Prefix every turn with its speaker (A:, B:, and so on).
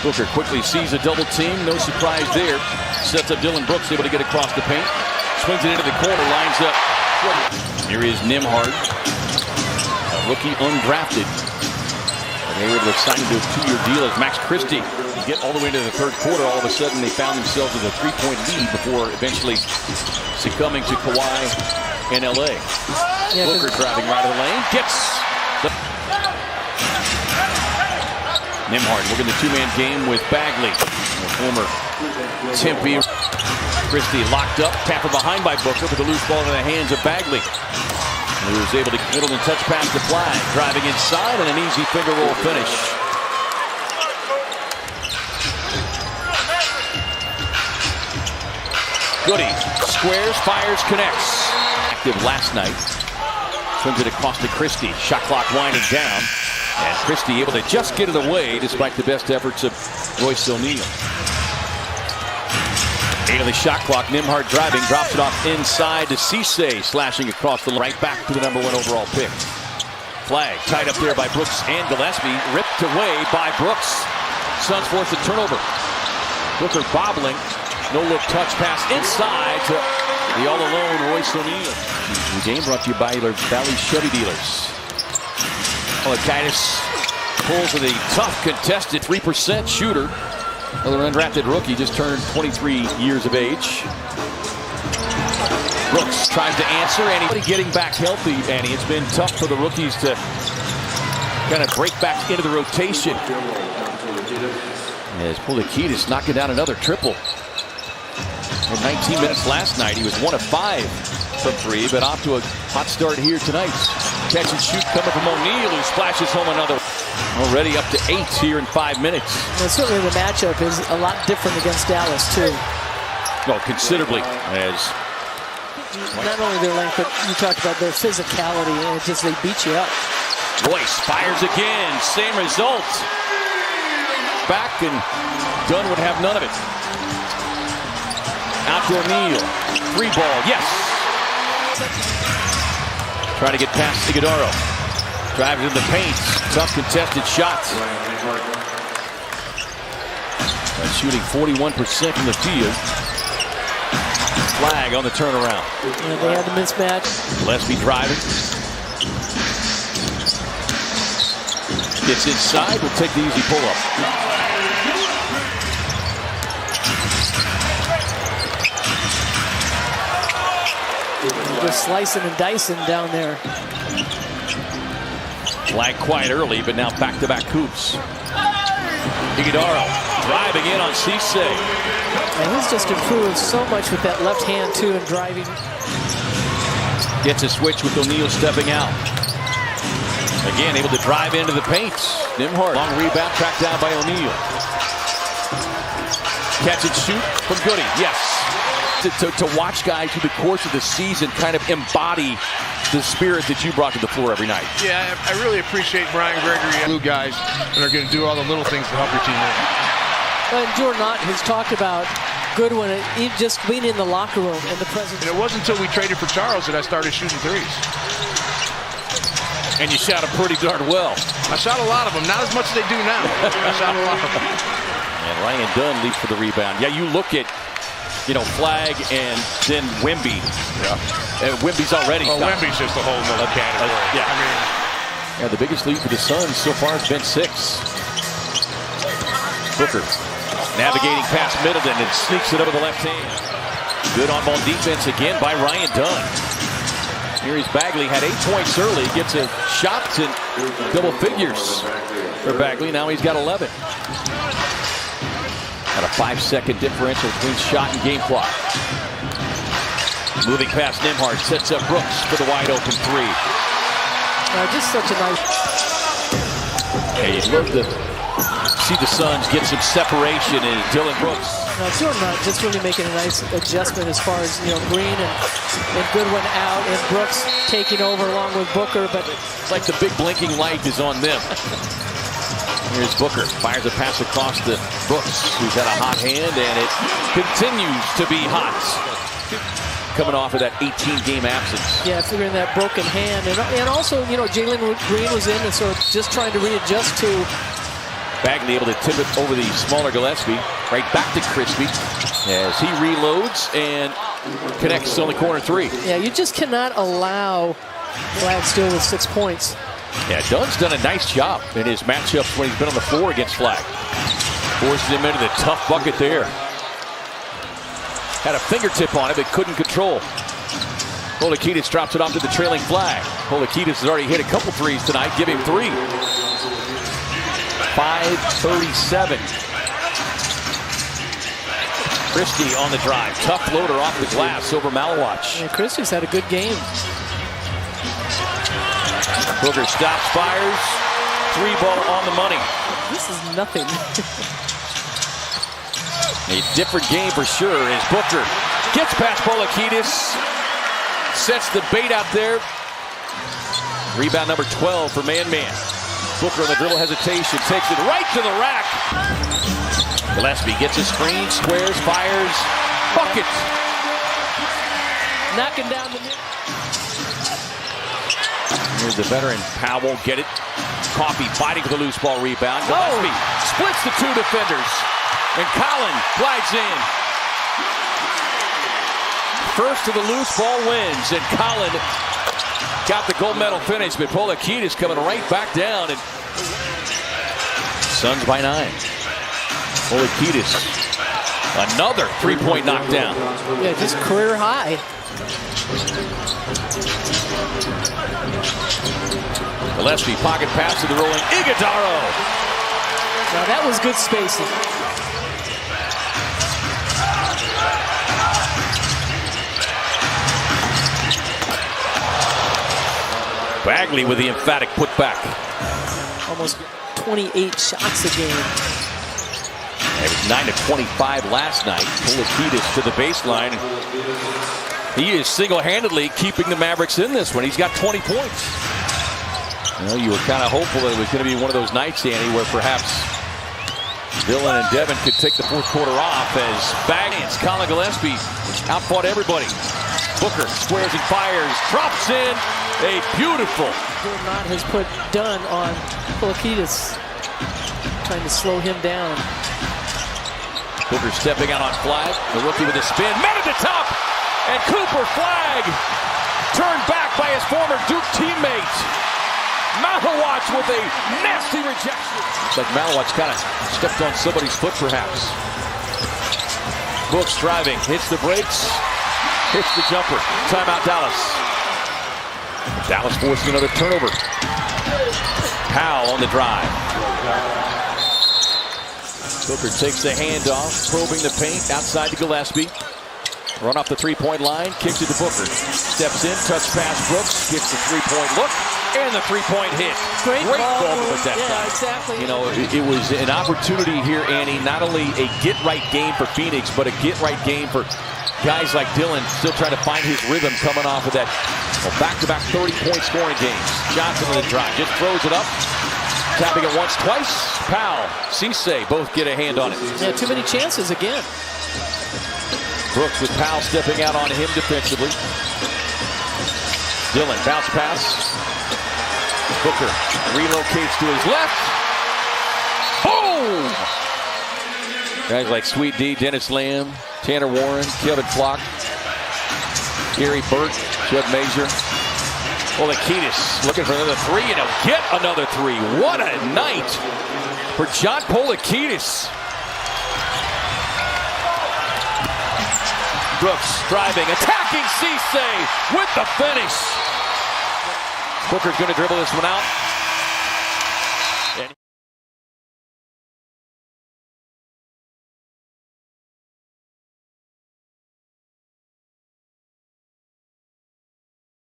A: Booker quickly sees a double team. No surprise there. Sets up Dillon Brooks, able to get across the paint. Swings it into the corner, lines up. Here is Nembhard, a rookie undrafted. And they were able to sign him to a 2-year deal as Max Christie. Get all the way into the third quarter. All of a sudden, they found themselves with a 3-point lead before eventually succumbing to Kawhi in LA. Yeah, Booker driving right of the lane. Gets the Nembhard working the two-man game with Bagley. The former Tempe. Christie locked up, tap from behind by Booker, with the loose ball in the hands of Bagley. He was able to middle and touch pass to Flagg, driving inside and an easy finger roll finish. Goody squares, fires, connects. Active last night. Swings it across to Christie. Shot clock winding down. And Christie able to just get it away despite the best efforts of Royce O'Neal. 8 of the shot clock. Nembhard driving, drops it off inside to Cisse, slashing across the right back to the #1 overall pick. Flagg tied up there by Brooks and Gillespie, ripped away by Brooks. Suns force a turnover. Booker bobbling, no look touch pass inside to the all alone Royce O'Neal. The game brought to you by Valley Chevy Dealers. Poulakidas pulls with a tough contested 3% shooter. Another undrafted rookie, just turned 23 years of age. Brooks tries to answer, and getting back healthy, Annie. It's been tough for the rookies to kind of break back into the rotation. As Poulakidas knocking down another triple. In 19 minutes last night, he was 1 of 5 from 3, but off to a hot start here tonight. Catch and shoot coming from O'Neal, who splashes home another. Already up to 8 here in 5 minutes.
B: Well, certainly the matchup is a lot different against Dallas, too.
A: Well, considerably. As
B: not only their length, but you talked about their physicality, and it's just they beat you up.
A: Royce fires again. Same result. Back, and Dunn would have none of it. Out to O'Neal. 3 ball. Yes. Trying to get past Ighodaro. Drives in the paint. Tough contested shot. Shooting 41% from the field. Flagg on the turnaround.
B: Yeah, they had the mismatch.
A: Gillespie driving. Gets inside. Will take the easy pull-up.
B: Just slicing and dicing down there.
A: Flagg quiet early, but now back-to-back coops. Ighodaro driving in on Cisse.
B: And he's just improved so much with that left hand, too, and driving.
A: Gets a switch with O'Neal stepping out. Again, able to drive into the paint. Nembhard. Long rebound, tracked down by O'Neal. Catch and shoot from Goody. Yes. To watch guys through the course of the season kind of embody the spirit that you brought to the floor every night.
C: Yeah, I really appreciate Brian Gregory and blue guys that are going to do all the little things to help your team win.
B: And Jordan Ott has talked about Goodwin just being in the locker room and the presence.
C: And it wasn't until we traded for Charles that I started shooting threes.
A: And you shot them pretty darn well.
C: I shot a lot of them, not as much as they do now. I shot a lot of them.
A: And Ryan Dunn leaps for the rebound. Yeah, you look at, Flagg and then Wemby. Yeah. Wemby's already.
C: Oh, Wemby's just a whole nother category.
A: Yeah.
C: I mean,
A: the biggest lead for the Suns so far has been 6. Booker navigating past Middleton and sneaks it over the left hand. Good on-ball defense again by Ryan Dunn. Here is Bagley, had 8 points early, gets a shot in double figures for Bagley. Now he's got 11. Got a 5-second differential between shot and game clock. Moving past Nembhard, sets up Brooks for the wide open 3.
B: Just such a nice.
A: Hey, you'd love to see the Suns get some separation in Dillon Brooks.
B: Jordan Ott just really making a nice adjustment as far as Green and Goodwin out and Brooks taking over along with Booker, but
A: it's like the big blinking light is on them. Here's Booker, fires a pass across to Brooks, who's got a hot hand, and it continues to be hot. Coming off of that 18-game absence.
B: Yeah, figuring that broken hand, and also Jalen Green was in, and so just trying to readjust to
A: Bagley able to tip it over the smaller Gillespie. Right back to Crispy as he reloads and connects on the corner three.
B: Yeah, you just cannot allow Flagg still with 6 points.
A: Yeah, Dunn's done a nice job in his matchups when he's been on the floor against Flagg. Forces him into the tough bucket there. Had a fingertip on it, but couldn't control. Poulakidas drops it off to the trailing Flagg. Poulakidas has already hit a couple threes tonight. Give him 3. 5:37. Christie on the drive. Tough floater off the glass over Malawach.
B: Yeah, Christie's had a good game.
A: Booker stops, fires. 3 ball on the money.
B: This is nothing.
A: A different game for sure as Booker gets past Poulakidas. Sets the bait out there. Rebound number 12 for man-man. Booker on the dribble hesitation. Takes it right to the rack. Gillespie gets a screen, squares, fires. Bucket.
B: Knocking down the...
A: Here's the veteran Powell. Get it. Coffey fighting for the loose ball rebound. Gillespie splits the 2 defenders. And Collin glides in. First of the loose ball wins. And Collin got the gold medal finish. But Poulakidas coming right back down. And Suns by 9. Poulakidas. Another 3-point knockdown.
B: Yeah, just career high.
A: Gillespie pocket pass to the rolling Ighodaro.
B: Now that was good spacing.
A: Bagley with the emphatic putback.
B: Almost 28 shots a game.
A: It was 9 of 25 last night. Poulakidas to the baseline. He is single-handedly keeping the Mavericks in this one. He's got 20 points. You know, you were kind of hopeful that it was going to be one of those nights, Danny, where perhaps Dillon and Devin could take the fourth quarter off as Bagley and Collin Gillespie outfought everybody. Booker squares and fires, drops in a beautiful.
B: Not has put Dunn on Poulakidas, trying to slow him down.
A: Booker stepping out on Flagg, the rookie with a spin, met at the top, and Cooper Flagg turned back by his former Duke teammate. Malawach with a nasty rejection. It's like Malawach kind of stepped on somebody's foot, perhaps. Brooks driving, hits the brakes, hits the jumper. Timeout, Dallas. Dallas forcing another turnover. Powell on the drive. Booker takes the handoff, probing the paint outside to Gillespie. Run off the 3-point line, kicks it to Booker. Steps in, touch pass Brooks, gets the 3-point look, and the 3-point hit.
B: Great ball
A: with that time.
B: Exactly.
A: You know, it was an opportunity here, Annie, not only a get-right game for Phoenix, but a get-right game for guys like Dillon, still trying to find his rhythm coming off of that back-to-back 30-point scoring games. Johnson on the drive, just throws it up. Tapping it once, twice. Powell, Cisse both get a hand on it.
B: Yeah, too many chances again.
A: Brooks with Powell stepping out on him defensively. Dillon, bounce pass. Booker relocates to his left. Boom! Guys like Sweet D, Dennis Lamb, Tanner Warren, Kevin Flock, Gary Burt, Judd Major. Poulakidas looking for another 3, and he'll get another 3. What a night for John Poulakidas. Brooks driving, attacking Cisse with the finish. Booker's going to dribble this one out.